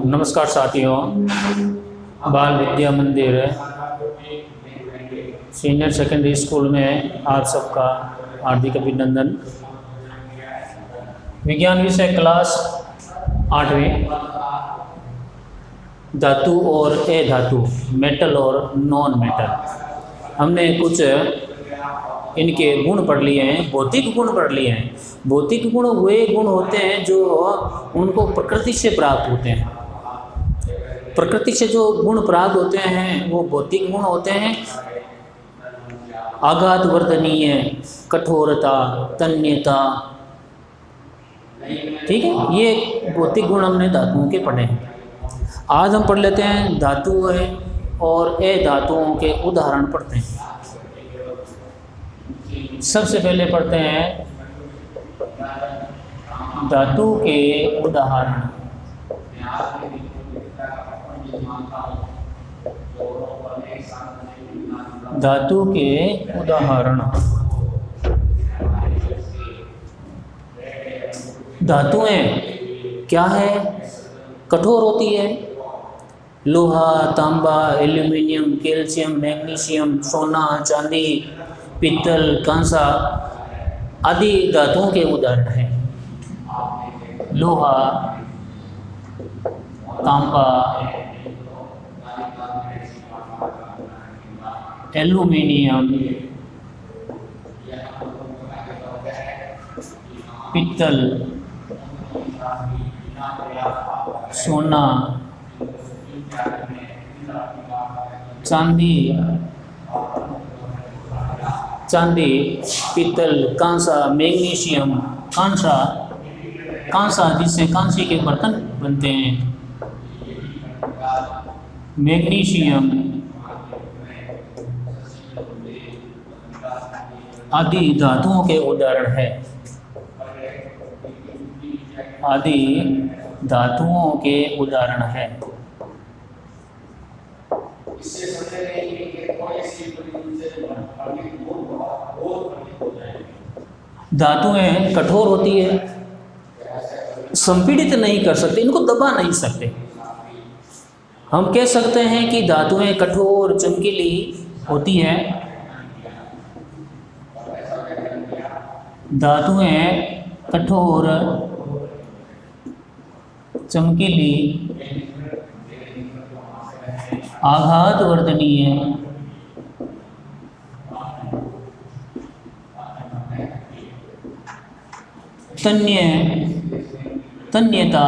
नमस्कार साथियों, बाल विद्या मंदिर सीनियर सेकेंडरी स्कूल में आप सबका हार्दिक अभिनंदन। विज्ञान विषय क्लास 8वीं, धातु और अधातु, मेटल और नॉन मेटल। हमने कुछ इनके गुण पढ़ लिए हैं, भौतिक गुण पढ़ लिए हैं। भौतिक गुण वे गुण होते हैं जो उनको प्रकृति से प्राप्त होते हैं। प्रकृति से जो गुण प्राप्त होते हैं वो भौतिक गुण होते हैं। आघात वर्धनीय, कठोरता, तन्यता, ठीक है, ये भौतिक गुण हमने धातुओं के पढ़े हैं। आज हम पढ़ लेते हैं धातु और अधातुओं के उदाहरण पढ़ते हैं। सबसे पहले पढ़ते हैं धातु के उदाहरण। धातु के उदाहरण। धातुएं क्या है? कठोर होती है। लोहा, तांबा, एल्यूमिनियम, कैल्शियम, मैग्नीशियम, सोना, चांदी, पित्तल, कांसा आदि धातुओं के उदाहरण हैं। लोहा, तांबा, एल्यूमिनियम, पित्तल, सोना, चांदी, पित्तल, कांसा, मैग्नीशियम, कांसा जिससे कांसी के बर्तन बनते हैं, मैग्नीशियम आदि धातुओं के उदाहरण है। आदि धातुओं के उदाहरण है। धातुएं कठोर होती है, संपीड़ित नहीं कर सकते, इनको दबा नहीं सकते। हम कह सकते हैं कि धातुएं कठोर चमकीली होती हैं। धातुएं कठोर चमकीली, आघात वर्धनीय, तन्यता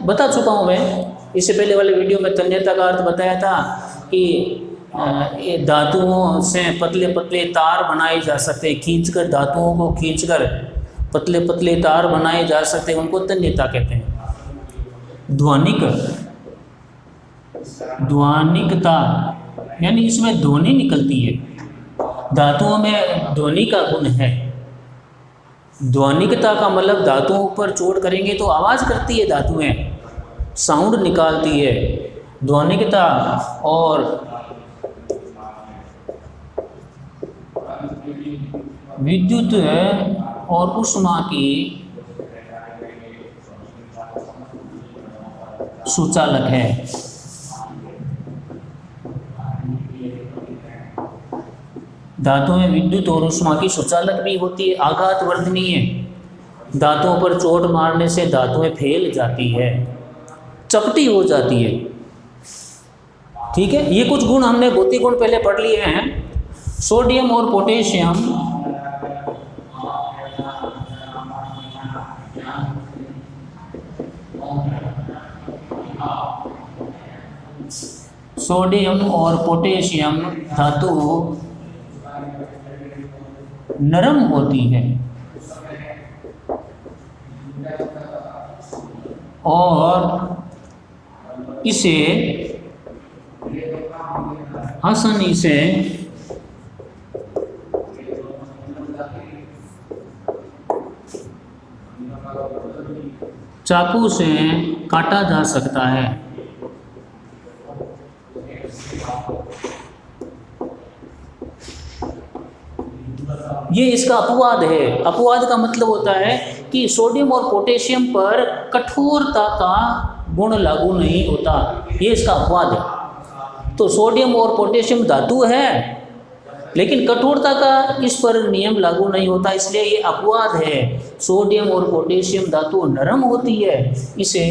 बता चुका हूँ मैं। इससे पहले वाले वीडियो में तन्यता का अर्थ बताया था कि धातुओं से पतले पतले तार बनाए जा सकते, खींचकर धातुओं को खींचकर पतले पतले तार बनाए जा सकते, उनको तन्यता कहते हैं। ध्वनिकता यानी इसमें ध्वनि निकलती है। धातुओं में ध्वनि का गुण है। ध्वनिकता का मतलब धातुओं पर चोट करेंगे तो आवाज़ करती है, धातुएं साउंड निकालती है। ध्वनिकता और विद्युत और ऊष्मा की सुचालक है। धातुएं विद्युत और ऊष्मा की सुचालक भी होती है। आघात वर्धनीय, धातुओं पर चोट मारने से धातुएं फैल जाती है, चपटी हो जाती है। ठीक है, ये कुछ गुण हमने भौतिक गुण पहले पढ़ लिए हैं। सोडियम और पोटेशियम धातु नरम होती है और इसे आसानी से चाकू से काटा जा सकता है। ये इसका अपवाद है। अपवाद का मतलब होता है कि सोडियम और पोटेशियम पर कठोरता का गुण लागू नहीं होता, ये इसका अपवाद है। तो सोडियम और पोटेशियम धातु है, लेकिन कठोरता का इस पर नियम लागू नहीं होता, इसलिए ये अपवाद है। सोडियम और पोटेशियम धातु नरम होती है, इसे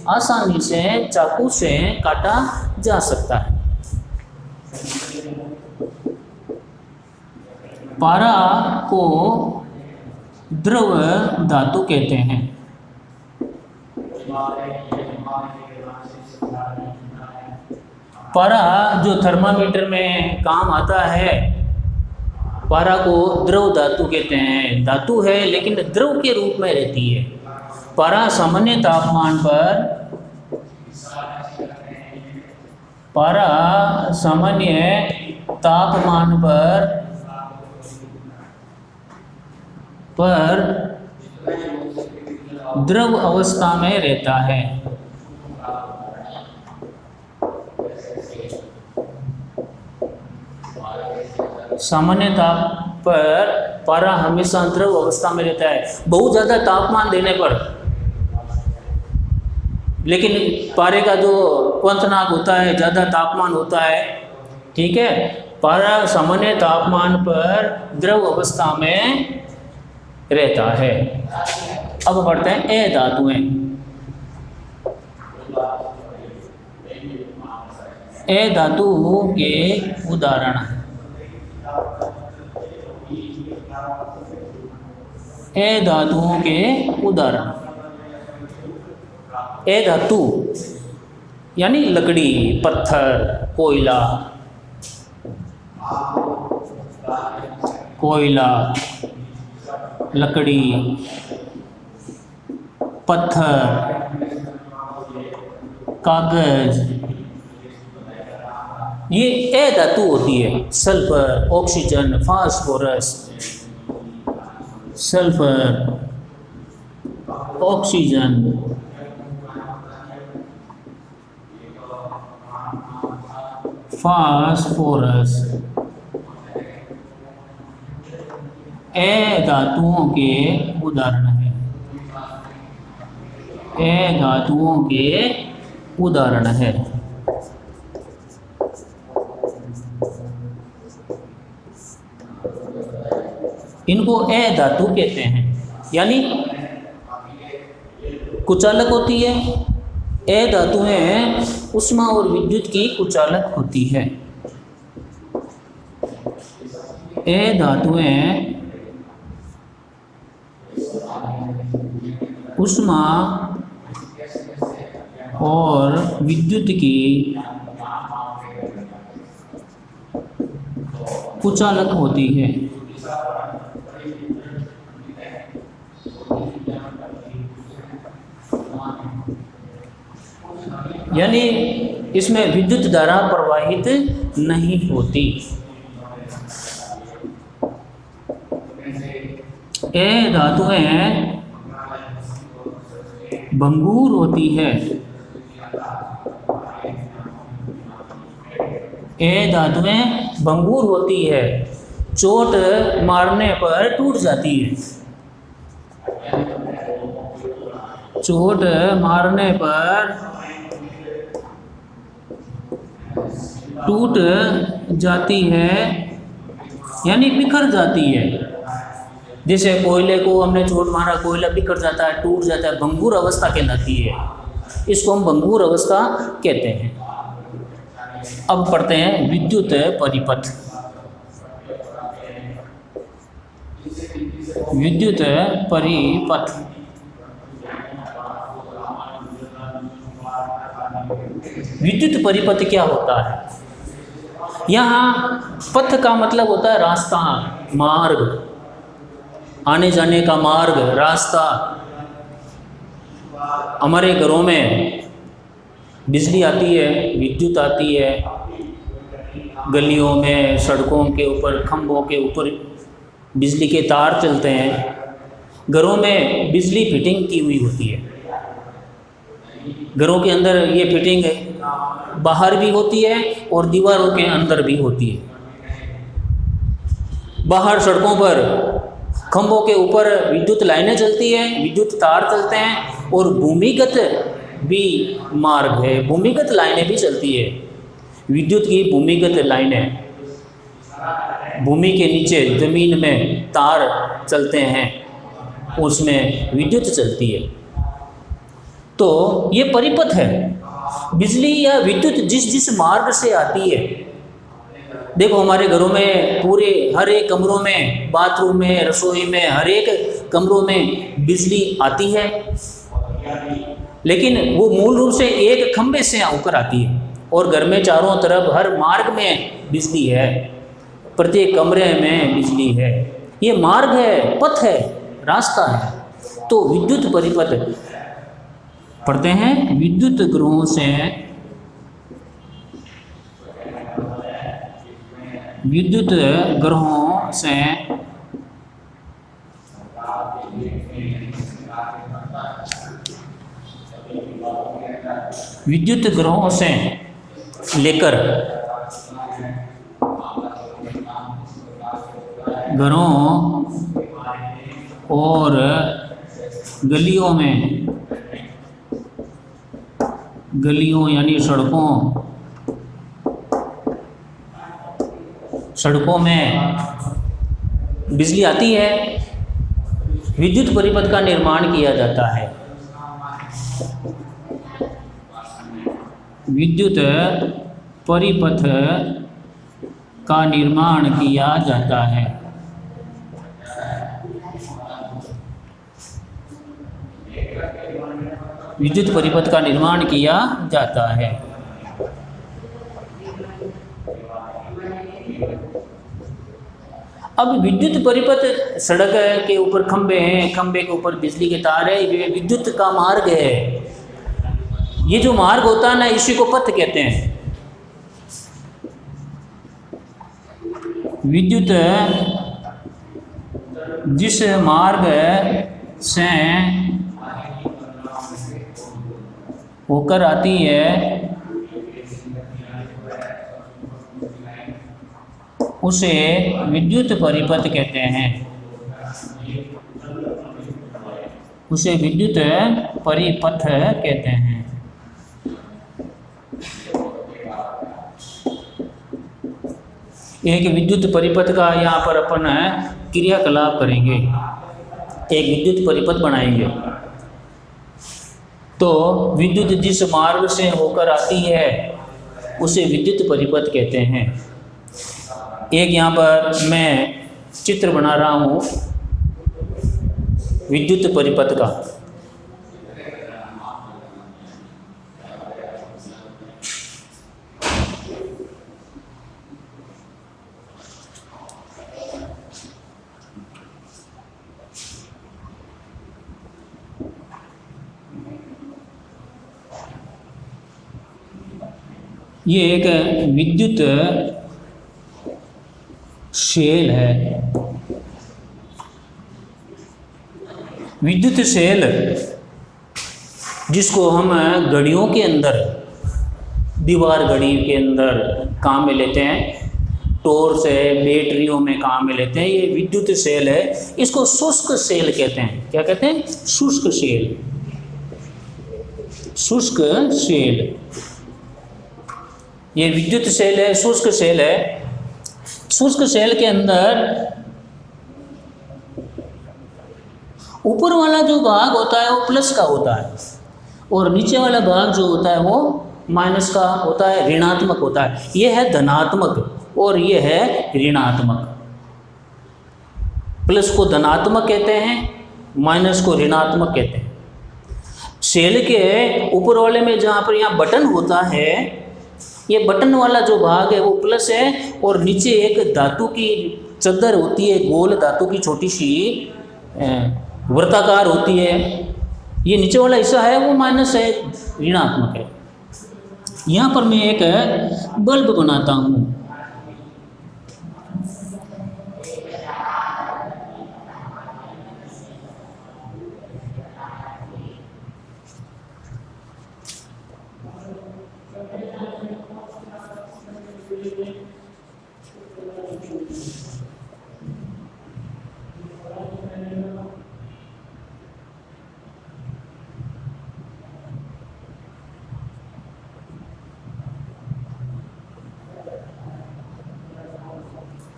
आसानी से चाकू से काटा जा सकता है। पारा को द्रव धातु कहते हैं। पारा जो थर्मामीटर में काम आता है, पारा को द्रव धातु कहते हैं। धातु है लेकिन द्रव के रूप में रहती है। पारा सामान्य तापमान पर द्रव अवस्था में रहता है। सामान्य ताप पर पारा हमेशा द्रव अवस्था में रहता है। बहुत ज़्यादा तापमान देने पर, लेकिन पारे का जो क्वथनांक होता है ज़्यादा तापमान होता है, ठीक है। पारा सामान्य तापमान पर द्रव अवस्था में रहता है। अब बढ़ते हैं ए धातुएं। ए धातु के उदाहरण। ए धातुओं के उदाहरण। ए धातु यानी लकड़ी, पत्थर, कोयला, लकड़ी, पत्थर, कागज, ये ए धातु होती है। Sulphur, oxygen, phosphorus, sulphur, oxygen, phosphorus, ए धातुओं के उदाहरण हैं। ए धातुओं के उदाहरण है। इनको ए धातु कहते हैं, यानी कुचालक होती है। ए धातुएं उष्मा और विद्युत की कुचालक होती है। ए धातुएं उष्मा और विद्युत की कुचालक होती है। यानी इसमें विद्युत धारा प्रवाहित नहीं होती। ए धातुएं भंगुर होती है। ए धातुएं भंगुर होती है, चोट मारने पर टूट जाती है। चोट मारने पर टूट जाती है, यानी बिखर जाती है। जैसे कोयले को हमने चोट मारा, कोयला बिखर जाता है, टूट जाता है, भंगुर अवस्था कहलाती है। इसको हम भंगुर अवस्था कहते हैं। अब पढ़ते हैं विद्युत परिपथ। विद्युत परिपथ विद्युत परिपथ क्या होता है? यहाँ पथ का मतलब होता है रास्ता, मार्ग, आने जाने का मार्ग, रास्ता। हमारे घरों में बिजली आती है, विद्युत आती है, गलियों में, सड़कों के ऊपर, खंभों के ऊपर बिजली के तार चलते हैं। घरों में बिजली फिटिंग की हुई होती है। घरों के अंदर ये फिटिंग बाहर भी होती है और दीवारों के अंदर भी होती है। बाहर सड़कों पर खंभों के ऊपर विद्युत लाइनें चलती हैं, विद्युत तार चलते हैं, और भूमिगत भी मार्ग है, भूमिगत लाइनें भी चलती है। विद्युत की भूमिगत लाइनें, भूमि के नीचे ज़मीन में तार चलते हैं, उसमें विद्युत चलती है। तो ये परिपथ है। बिजली या विद्युत जिस जिस मार्ग से आती है, देखो हमारे घरों में पूरे हर एक कमरों में, बाथरूम में, रसोई में, हर एक कमरों में बिजली आती है, लेकिन वो मूल रूप से एक खंभे से होकर आती है, और घर में चारों तरफ हर मार्ग में बिजली है, प्रत्येक कमरे में बिजली है। ये मार्ग है, पथ है, रास्ता है। तो विद्युत परिपथ पढ़ते हैं, विद्युत ग्रहों से विद्युत ग्रहों से विद्युत ग्रहों से लेकर घरों और गलियों में, गलियों यानी सड़कों में बिजली आती है, विद्युत परिपथ का निर्माण किया जाता है। विद्युत परिपथ का निर्माण किया जाता है। विद्युत परिपथ का निर्माण किया जाता है। अब विद्युत परिपथ, सड़क के ऊपर खंबे हैं, खंबे के ऊपर बिजली के तार है, ये विद्युत का मार्ग है। ये जो मार्ग होता है ना, इसी को पथ कहते हैं। विद्युत जिस मार्ग से होकर आती है उसे विद्युत परिपथ कहते हैं, उसे विद्युत परिपथ कहते हैं। एक विद्युत परिपथ का यहाँ पर अपन क्रियाकलाप करेंगे, एक विद्युत परिपथ बनाएंगे। तो विद्युत जिस मार्ग से होकर आती है उसे विद्युत परिपथ कहते हैं। एक यहाँ पर मैं चित्र बना रहा हूँ विद्युत परिपथ का। ये एक विद्युत सेल है। विद्युत सेल जिसको हम घड़ियों के अंदर, दीवार घड़ी के अंदर काम में लेते हैं, टॉर्च है, बैटरियों में काम में लेते हैं, ये विद्युत सेल है। इसको शुष्क सेल कहते हैं। क्या कहते हैं? शुष्क सेल। शुष्क सेल, ये विद्युत सेल है, शुष्क सेल है। शुष्क सेल के अंदर ऊपर वाला जो भाग होता है वो प्लस का होता है, और नीचे वाला भाग जो होता है वो माइनस का होता है, ऋणात्मक होता है। ये है धनात्मक और ये है ऋणात्मक। प्लस को धनात्मक कहते हैं, माइनस को ऋणात्मक कहते हैं। सेल के ऊपर वाले में जहाँ पर यहाँ बटन होता है, ये बटन वाला जो भाग है वो प्लस है, और नीचे एक धातु की चद्दर होती है, गोल धातु की छोटी सी वृत्ताकार होती है, ये नीचे वाला हिस्सा है वो माइनस है, ऋणात्मक है। यहाँ पर मैं एक बल्ब बनाता हूँ।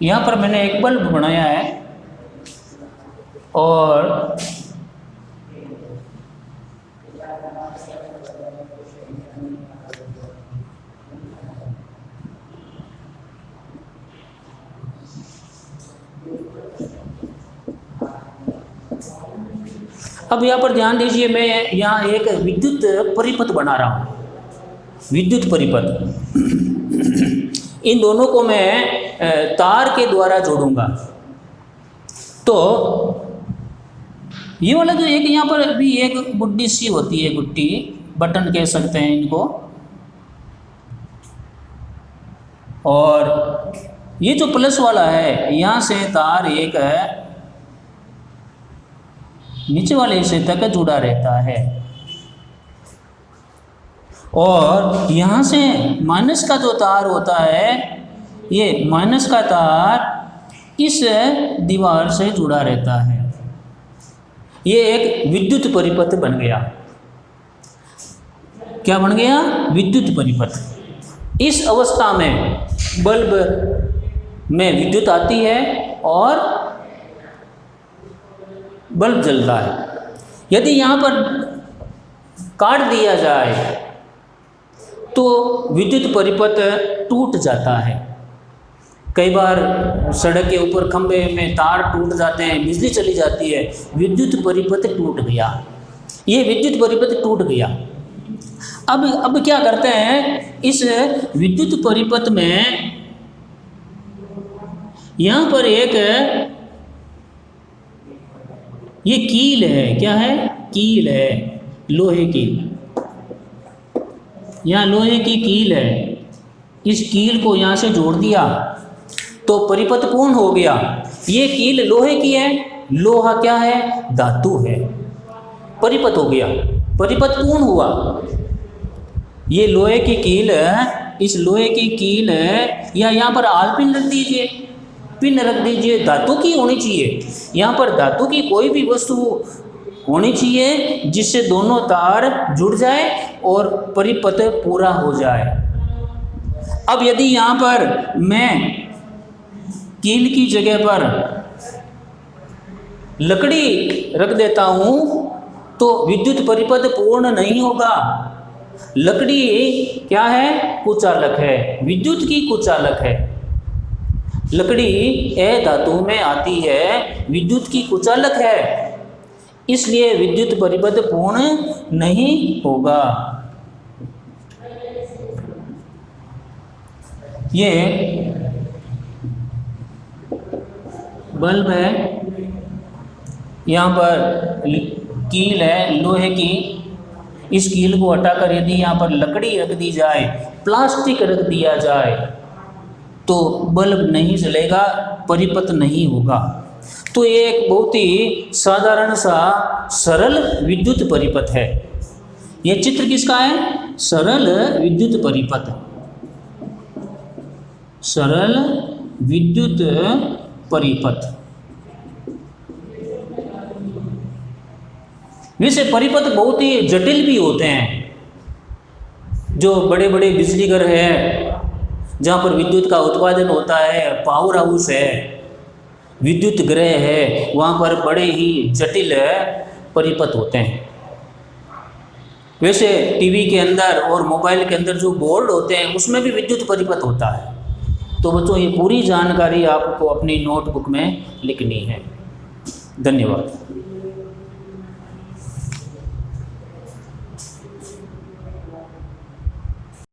यहाँ पर मैंने एक बल्ब बनाया है और अब यहाँ पर ध्यान दीजिए, मैं यहाँ एक विद्युत परिपथ बना रहा हूँ, विद्युत परिपथ। इन दोनों को मैं तार के द्वारा जोड़ूंगा। तो ये वाला जो एक यहाँ पर भी एक गुड्डी सी होती है, गुड्डी बटन कह सकते हैं इनको, और ये जो प्लस वाला है यहाँ से तार एक है नीचे वाले हिस्से तक जुड़ा रहता है, और यहाँ से माइनस का जो तार होता है, ये माइनस का तार इस दीवार से जुड़ा रहता है। ये एक विद्युत परिपथ बन गया। क्या बन गया? विद्युत परिपथ। इस अवस्था में बल्ब में विद्युत आती है और बल्ब जलता है। यदि यहाँ पर काट दिया जाए तो विद्युत परिपथ टूट जाता है। कई बार सड़क के ऊपर खंभे में तार टूट जाते हैं, बिजली चली जाती है, विद्युत परिपथ टूट गया। ये विद्युत परिपथ टूट गया। अब क्या करते हैं, इस विद्युत परिपथ में यहाँ पर एक ये कील है। क्या है? कील है, लोहे की। यहाँ लोहे की कील है। इस कील को यहाँ से जोड़ दिया तो परिपथ पूर्ण हो गया। ये कील लोहे की है, लोहा क्या है? धातु है। परिपथ हो गया, परिपथ पूर्ण हुआ। ये लोहे की कील, इस लोहे की कील या यहाँ पर आलपिन रख दीजिए, पिन रख दीजिए, धातु की होनी चाहिए। यहाँ पर धातु की कोई भी वस्तु होनी चाहिए जिससे दोनों तार जुड़ जाए और परिपथ पूरा हो जाए। अब यदि यहाँ पर मैं कील की जगह पर लकड़ी रख देता हूँ तो विद्युत परिपथ पूर्ण नहीं होगा। लकड़ी क्या है? कुचालक है, विद्युत की कुचालक है। लकड़ी धातु में आती है, विद्युत की कुचालक है, इसलिए विद्युत परिपथ पूर्ण नहीं होगा। ये बल्ब है, यहाँ पर कील है लोहे की। इस कील को हटाकर यदि यहाँ पर लकड़ी रख दी जाए, प्लास्टिक रख दिया जाए तो बल्ब नहीं जलेगा, परिपथ नहीं होगा। तो ये एक बहुत ही साधारण सा सरल विद्युत परिपथ है। ये चित्र किसका है? सरल विद्युत परिपथ, सरल विद्युत परिपथ। वैसे परिपथ बहुत ही जटिल भी होते हैं। जो बड़े बड़े बिजली घर है जहाँ पर विद्युत का उत्पादन होता है, पावर हाउस है, विद्युत गृह है, वहाँ पर बड़े ही जटिल परिपथ होते हैं। वैसे टीवी के अंदर और मोबाइल के अंदर जो बोर्ड होते हैं उसमें भी विद्युत परिपथ होता है। तो बच्चों, ये पूरी जानकारी आपको अपनी नोटबुक में लिखनी है। धन्यवाद।